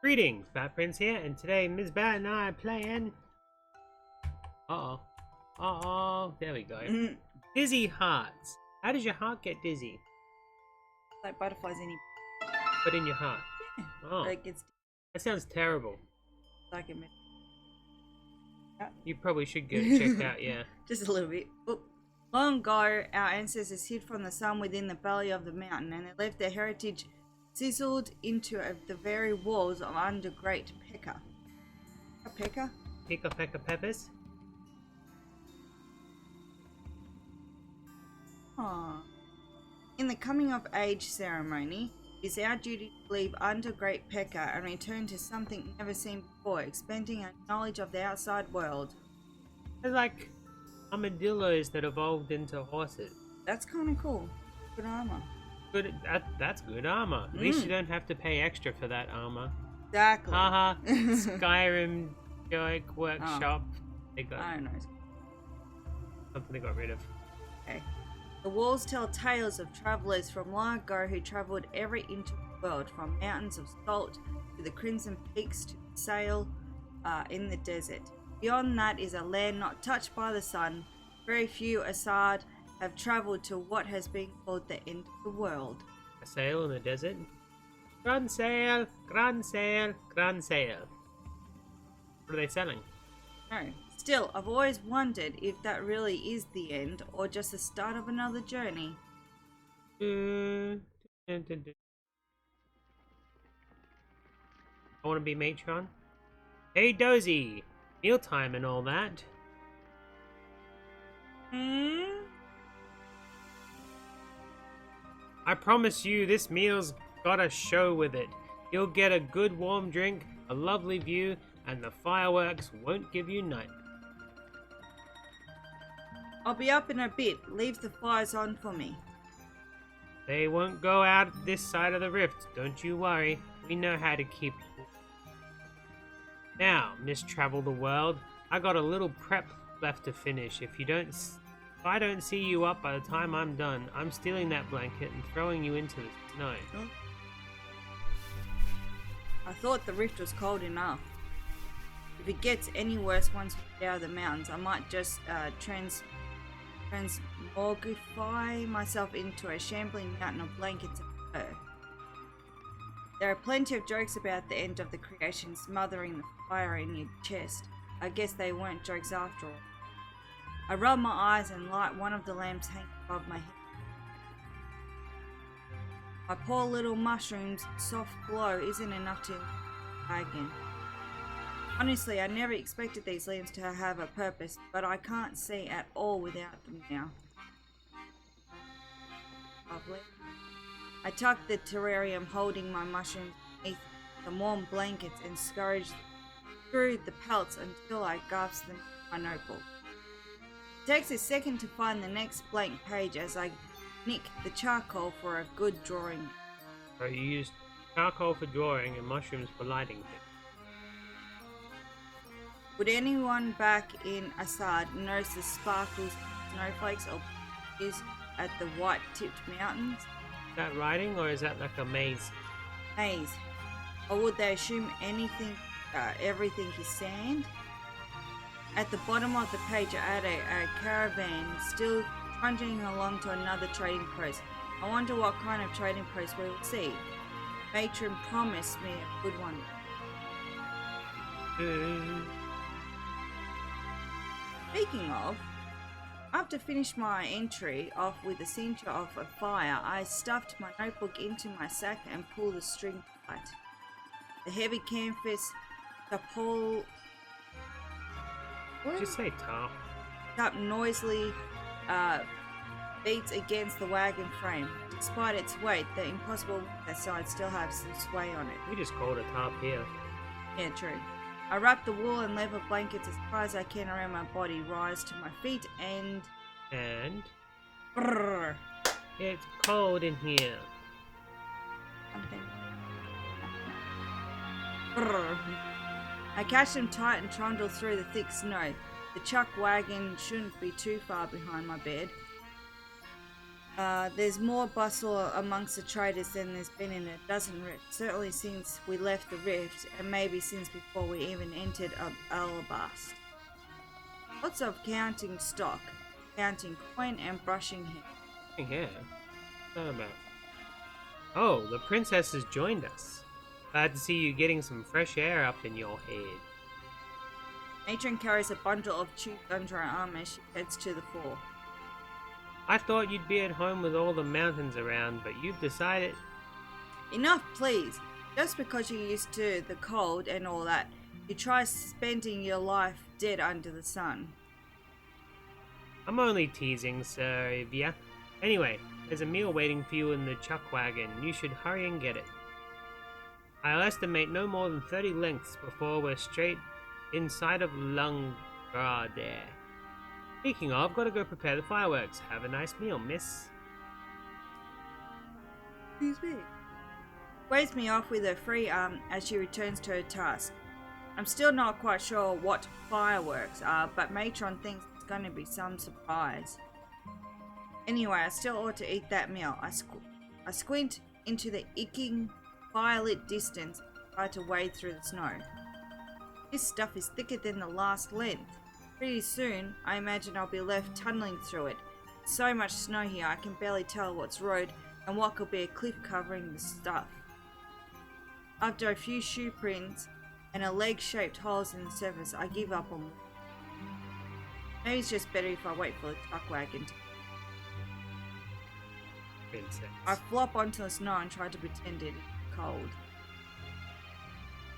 Greetings, Batprince here, and today Ms. Bat and I are playing... there we go. Dizzy Hearts. How does your heart get dizzy? Like butterflies in But in your heart? Yeah. Oh, Like it's that sounds terrible. like a You probably should get it checked out, yeah. just a little bit. Oh. Long ago, our ancestors hid from the sun within the belly of the mountain, and they left their heritage sizzled into the very walls of under Great Pekka. A Pekka? Pika peppers? Aww. In the coming of age ceremony, it is our duty to leave under Great Pekka and return to something never seen before, expanding our knowledge of the outside world. They're like armadillos that evolved into horses. That's kind of cool. Good armor. Good, that's good armor. At least you don't have to pay extra for that armor. Exactly. Haha, Skyrim joke workshop. They got I don't know. something they got rid of. Okay. The walls tell tales of travelers from long ago who traveled every inch of the world, from mountains of salt to the crimson peaks to sail in the desert. Beyond that is a land not touched by the sun. Very few Assard have traveled to what has been called the end of the world. A sail in the desert? Grand sail, grand sail, grand sail. What are they selling? No. Still, I've always wondered if that really is the end or just the start of another journey. I want to be matron. Hey Dozy! Mealtime and all that. I promise you this meal's got a show with it. You'll get a good warm drink, a lovely view, and the fireworks won't give you night. I'll be up in a bit. Leave the fires on for me. They won't go out this side of the rift, don't you worry. We know how to keep you. Now, Miss Travel the World, I got a little prep left to finish. If I don't see you up by the time I'm done, I'm stealing that blanket and throwing you into the snow. Huh? I thought the rift was cold enough. If it gets any worse once we get out of the mountains, I might just transmogrify myself into a shambling mountain of blankets and fur. There are plenty of jokes about the end of the creation smothering the fire in your chest. I guess they weren't jokes after all. I rub my eyes and light one of the lamps hanging above my head. My poor little mushroom's soft glow isn't enough to again. Honestly, I never expected these lamps to have a purpose, but I can't see at all without them now. Lovely. I tuck the terrarium holding my mushrooms beneath the warm blankets and scurry through the pelts until I gasp them in my notebook. It takes a second to find the next blank page as I nick the charcoal for a good drawing. So you used charcoal for drawing and mushrooms for lighting things. Would anyone back in Assard notice the sparkles, snowflakes, or is at the white-tipped mountains? Is that writing or is that like a maze? Maze. Or would they assume everything is sand? At the bottom of the page I add a caravan still trudging along to another trading post. I wonder what kind of trading post we will see. Matron promised me a good one. Speaking of, after finished my entry off with the center of a fire, I stuffed my notebook into my sack and pulled the string tight. The heavy canvas tarpaulin Just say top. up noisily beats against the wagon frame. Despite its weight, the impossible side still has some sway on it. We just called it top here. Yeah, true. I wrap the wool and leather blankets as far as I can around my body, rise to my feet, and... Brrr. It's cold in here. Something. Brrr. I catch them tight and trundle through the thick snow. The chuck wagon shouldn't be too far behind my bed. There's more bustle amongst the traders than there's been in a dozen rifts, certainly since we left the rift, and maybe since before we even entered Alabast. Lots of counting stock, counting coin, and brushing hair. Hair? What's that about? Oh, the princess has joined us. Glad to see you getting some fresh air up in your head. Matron carries a bundle of tubes under her arm as she heads to the fore. I thought you'd be at home with all the mountains around, but you've decided... Enough, please. Just because you're used to the cold and all that, you try spending your life dead under the sun. I'm only teasing, Seriva. Anyway, there's a meal waiting for you in the chuck wagon. You should hurry and get it. I'll estimate no more than 30 lengths before we're straight inside of Lungarde. Speaking of, gotta go prepare the fireworks. Have a nice meal, miss. Excuse me. Waves me off with her free arm as she returns to her task. I'm still not quite sure what fireworks are, but Matron thinks it's going to be some surprise. Anyway, I still ought to eat that meal. I squint into the aching, firelit distance and try to wade through the snow. This stuff is thicker than the last length. Pretty soon, I imagine I'll be left tunneling through it. So much snow here, I can barely tell what's road and what could be a cliff covering the stuff. After a few shoe prints and a leg-shaped holes in the surface, I give up on it. Maybe it's just better if I wait for the truck wagon to... Princess. I flop onto the snow and try to pretend it is cold.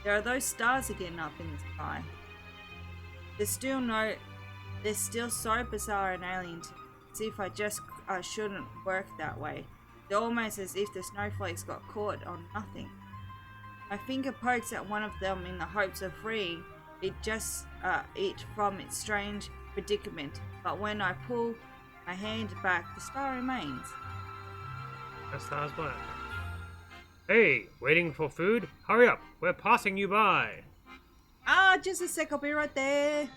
There are those stars again up in the sky. They're still so bizarre and alien to me, as if I shouldn't work that way. They're almost as if the snowflakes got caught on nothing. My finger pokes at one of them in the hopes of freeing it from its strange predicament, but when I pull my hand back, the star remains. The star's black. Hey, waiting for food? Hurry up, we're passing you by. Just a sec, I'll be right there.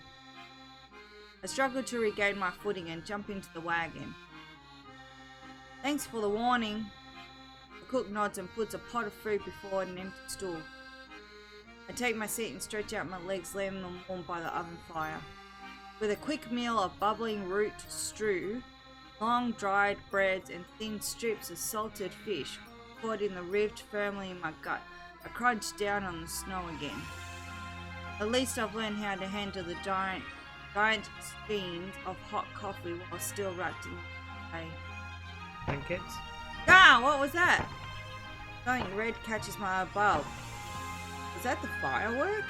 I struggle to regain my footing and jump into the wagon. Thanks for the warning. The cook nods and puts a pot of food before an empty stool. I take my seat and stretch out my legs, leaving them warmed by the oven fire. With a quick meal of bubbling root stew, long dried breads and thin strips of salted fish caught in the rift firmly in my gut, I crunch down on the snow again. At least I've learned how to handle the giant steams of hot coffee while still wrapped in hay. Blankets? What was that? Something red catches my eye above. Was that the firework?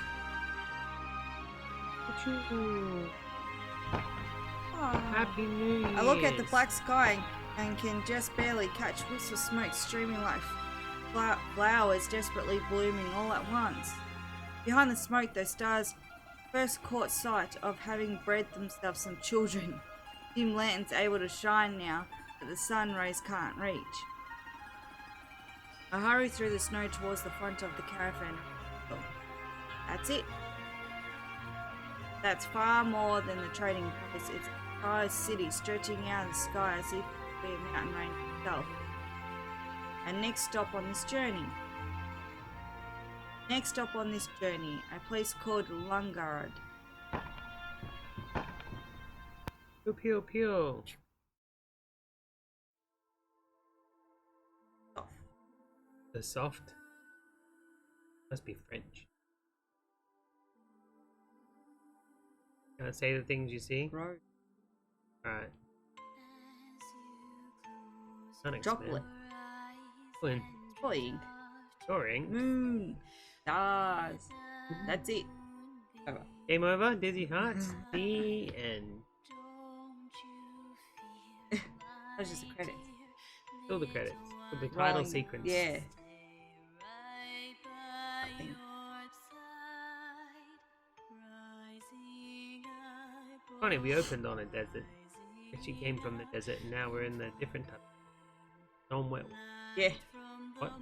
Happy New Year. I look at the black sky and can just barely catch wisps of smoke streaming like flowers desperately blooming all at once. Behind the smoke, those stars first caught sight of having bred themselves some children. Dim lanterns able to shine now that the sun rays can't reach. I hurry through the snow towards the front of the caravan. That's it. That's far more than the trading place. It's an entire city stretching out of the sky as if it could be a mountain range itself. And next stop on this journey, a place called Lungarde. Pew pew pew. The soft must be French. Can I say the things you see? Right. Alright. Droplet. When Boing. soaring. Moon. Stars. That's it. Over. Game over. Dizzy Hearts. The end. That's just the credits. Still the credits. With the title Rolling. sequence. Yeah. Funny, we opened on a desert. She came from the desert and now we're in the different type. On wet one. Yeah. What?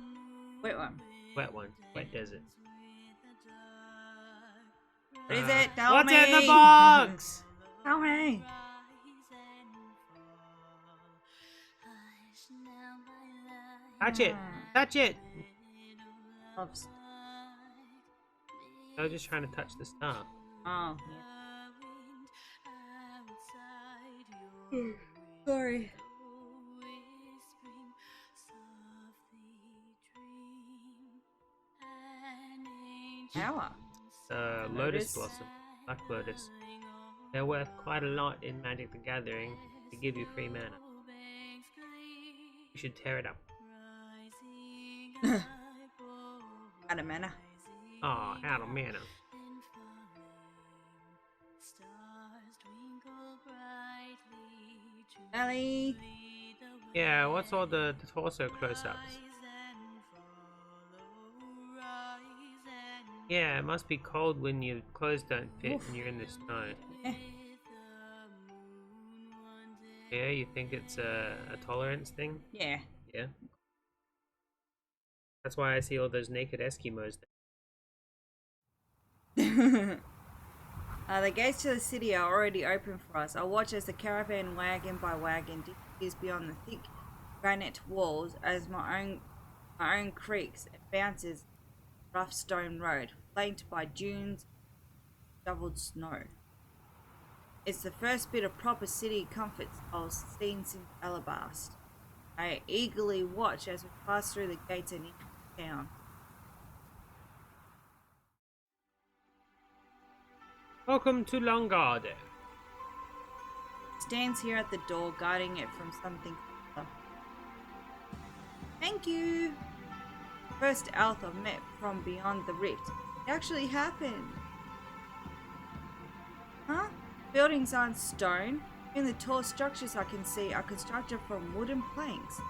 Wait one. Wet one. Wet desert. What is it? Tell What's me. in the box? Tell me. Touch it! Touch it! Loves. I was just trying to touch the star. Oh, yeah. Sorry. Flower. Lotus blossom. Black lotus. They're worth quite a lot in Magic the Gathering to give you free mana. You should tear it up. Out of mana. Oh, out of mana. Ellie. Yeah, what's all the torso close-ups? Yeah, it must be cold when your clothes don't fit and you're in the snow. Yeah. Yeah, you think it's a tolerance thing? Yeah. Yeah. That's why I see all those naked Eskimos there. The gates to the city are already open for us. I'll watch as the caravan, wagon by wagon, disappears beyond the thick granite walls as my own creaks and bounces rough stone road, flanked by dunes, shoveled snow. It's the first bit of proper city comforts I've seen since Alabast. I eagerly watch as we pass through the gates and into town. Welcome to Lungarde. Stands here at the door, guarding it from something. Thank you. First elf I've met from beyond the rift. It actually happened. Huh? Buildings aren't stone. Even the tall structures I can see are constructed from wooden planks.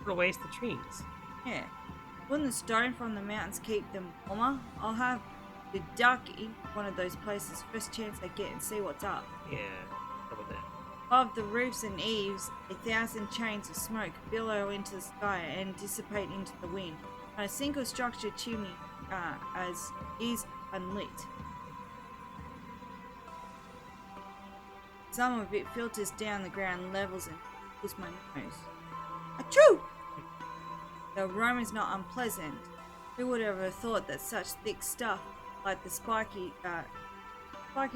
What a waste of trees. Yeah. Wouldn't the stone from the mountains keep them warmer? I'll have to duck in one of those places first chance I get and see what's up. Yeah, how about that? Above the roofs and eaves, 1,000 chains of smoke billow into the sky and dissipate into the wind. Not a single structure chimney as is unlit. Some of it filters down the ground levels and tickles my nose. Achoo! The aroma is not unpleasant. Who would ever have thought that such thick stuff like the spiky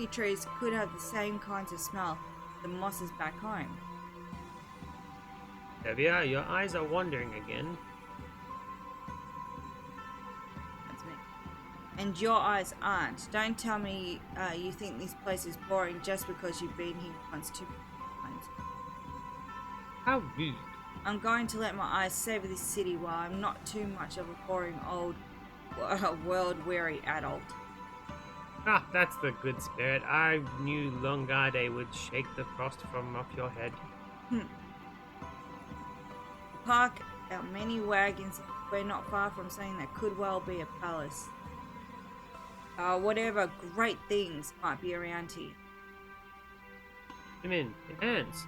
trees could have the same kinds of smell as the mosses back home? Sevia, your eyes are wandering again. That's me. And your eyes aren't. Don't tell me you think this place is boring just because you've been here once too many times. How rude. I'm going to let my eyes savor this city while I'm not too much of a boring old world-weary adult. Ah, that's the good spirit. I knew Lungarde would shake the frost from off your head. Park our many wagons. We're not far from something that could well be a palace. Whatever great things might be around here. Come in, enhance.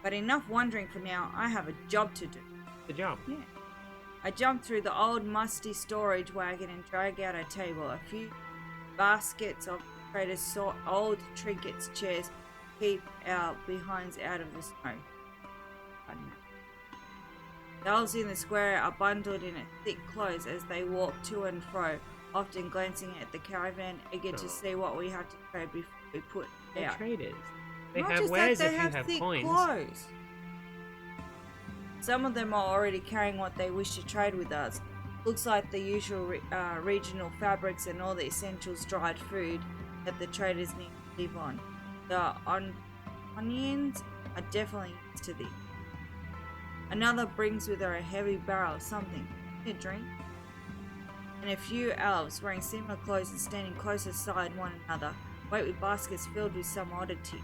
But enough wandering for now. I have a job to do. Good job. Yeah. I jump through the old musty storage wagon and drag out a table, a few baskets of traders' old trinkets, chairs, keep our behinds out of the snow. Those in the square are bundled in thick clothes as they walk to and fro, often glancing at the caravan, eager to see what we have to trade before we put it out. Traders. They Not have just wares that, if they you have have thick coins. clothes. Some of them are already carrying what they wish to trade with us. Looks like the usual regional fabrics and all the essentials dried food that the traders need to live on. The onions are definitely used to this. Another brings with her a heavy barrel of something, a drink, and a few elves wearing similar clothes and standing close beside one another, wait with baskets filled with some oddity.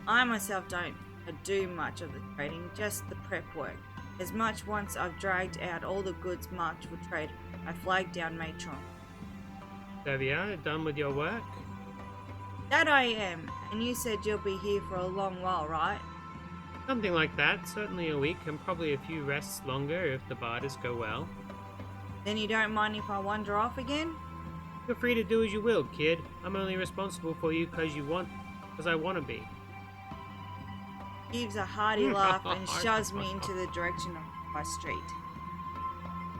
I myself don't do much of the trading, just the prep work. As much once I've dragged out all the goods marked for trade, I flagged down Matron. Sevia, done with your work? That I am, and you said you'll be here for a long while, right? Something like that. Certainly a week, and probably a few rests longer if the barters go well. Then you don't mind if I wander off again? Feel free to do as you will, kid. I'm only responsible for you because I want to be. gives a hearty laugh and shoves me into the direction of my street.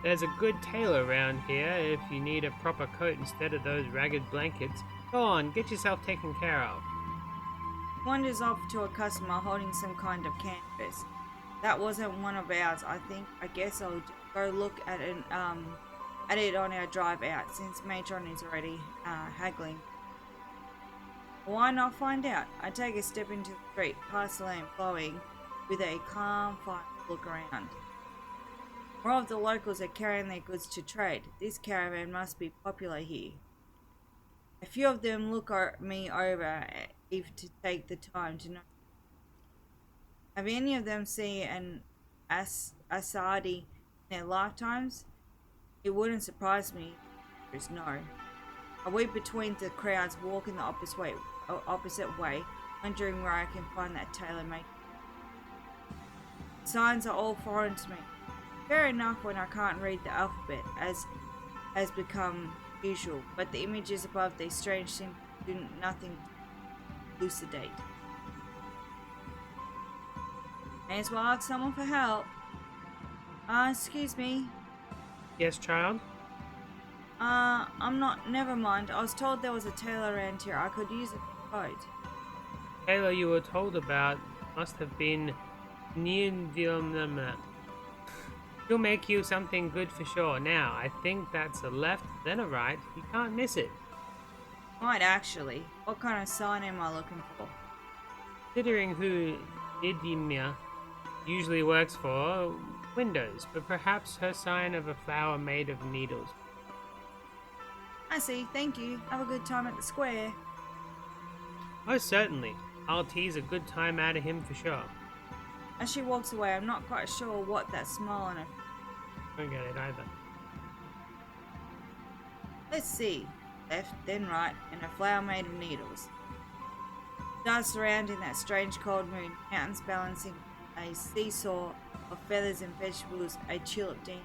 There's a good tailor around here if you need a proper coat instead of those ragged blankets. Go on, get yourself taken care of. Wanders off to a customer holding some kind of canvas. That wasn't one of ours, I think. I guess I'll just go look at it on our drive out, since Matron is already haggling. Why not find out? I take a step into the street, past the lamp glowing, with a calm, fine look around. More of the locals are carrying their goods to trade. This caravan must be popular here. A few of them look me over if to take the time to know. Have any of them seen an Assardi in their lifetimes? It wouldn't surprise me if there's no. I weep between the crowds, walking the opposite way, wondering where I can find that tailor-made. Signs are all foreign to me. Fair enough when I can't read the alphabet, as has become usual, but the images above these strange symbols do nothing to elucidate. May as well ask someone for help. Excuse me. Yes, child? Never mind. I was told there was a tailor around here. I could use a coat. Tailor you were told about must have been Nienvilmana. He'll make you something good for sure. Now, I think that's a left, then a right. You can't miss it. Might actually. What kind of sign am I looking for? Considering who Nidimia usually works for, windows, but perhaps her sign of a flower made of needles. I see. Thank you. Have a good time at the square. Most certainly. I'll tease a good time out of him for sure. As she walks away, I'm not quite sure what that smile on her. Don't get it either. Let's see. Left, then right, and a flower made of needles. Stars surrounding that strange cold moon, mountains balancing a seesaw of feathers and vegetables, a tulip dean.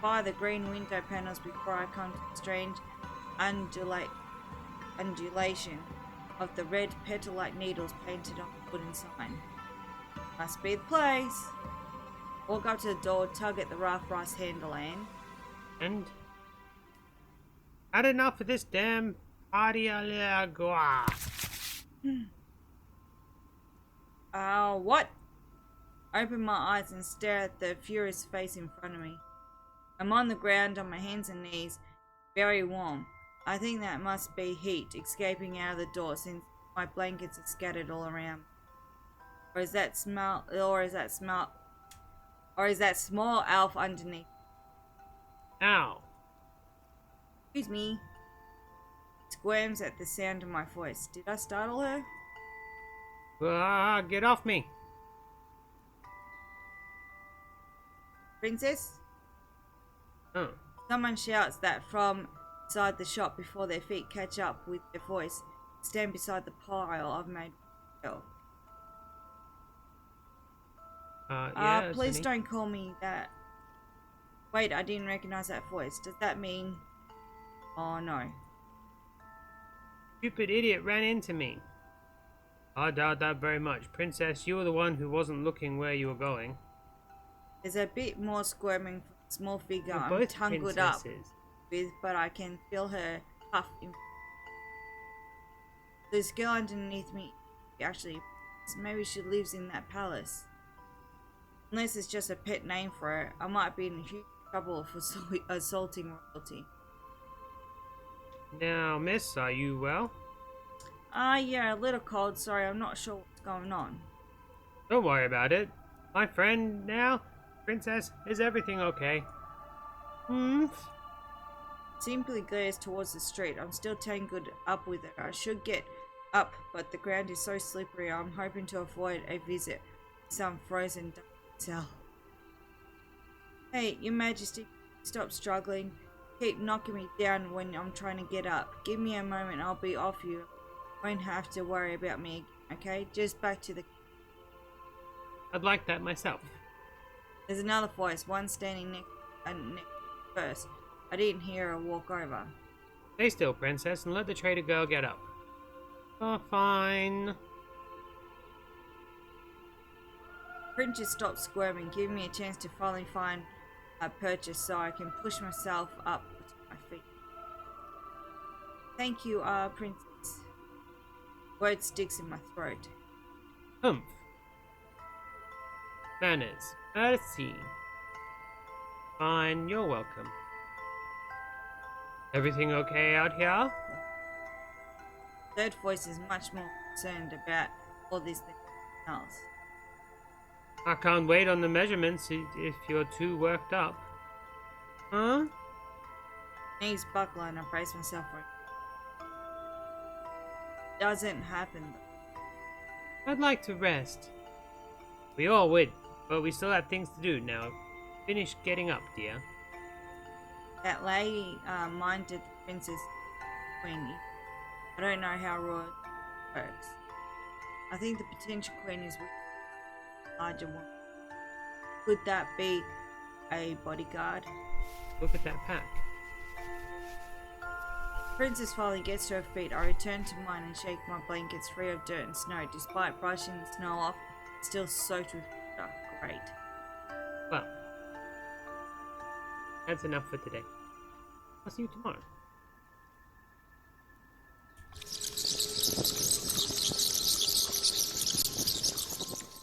By the green window panels before I come to the strange undulation of the red petal-like needles painted on the wooden sign. Must be the place. Walk up to the door, tug at the rough brass handle, and had enough of this damn party what? I open my eyes and stare at the furious face in front of me. I'm on the ground on my hands and knees, very warm. I think that must be heat escaping out of the door, since my blankets are scattered all around. Or is that small elf underneath? Ow. Excuse me. Squirms at the sound of my voice. Did I startle her? Get off me. Princess? Oh. Someone shouts that from inside the shop before their feet catch up with their voice. Stand beside the pile I've made. Yeah, please don't call me that. Wait, I didn't recognize that voice. Does that mean... Oh, no. Stupid idiot ran into me. I doubt that very much. Princess, you were the one who wasn't looking where you were going. There's a bit more squirming from the small figure You're I'm both tangled princesses. up with, but I can feel her puff in. This girl underneath me, actually, maybe she lives in that palace. Unless it's just a pet name for her, I might be in huge trouble for assaulting royalty. Now, miss, are you well? Yeah, a little cold. Sorry, I'm not sure what's going on. Don't worry about it. My friend now, Princess, is everything okay? Simply glares towards the street. I'm still tangled up with it. I should get up, but the ground is so slippery. I'm hoping to avoid a visit to some frozen cell. Hey, Your Majesty, stop struggling. Keep knocking me down when I'm trying to get up. Give me a moment, I'll be off you. Won't have to worry about me again, okay? Just back to the... I'd like that myself. There's another voice, one standing next first. I didn't hear her walk over. Stay still, Princess, and let the trader girl get up. Oh, fine. Princess stopped squirming, giving me a chance to finally find a purchase so I can push myself up to my feet. Thank you, Princess. Word sticks in my throat. Humph. Manners. Mercy. Fine, you're welcome. Everything okay out here? Third voice is much more concerned about all this than anything else. I can't wait on the measurements if you're too worked up. Huh? Knees buckle and I brace myself for it. Doesn't happen though. I'd like to rest. We all would, but we still have things to do now. Finish getting up, dear. That lady minded the princess queen. I don't know how royal works. I think the potential queen is with a larger woman. Could that be a bodyguard? Look at that pack. Princess finally gets to her feet. I return to mine and shake my blankets free of dirt and snow. Despite brushing the snow off, it's still soaked with water. Great. Well, that's enough for today. I'll see you tomorrow.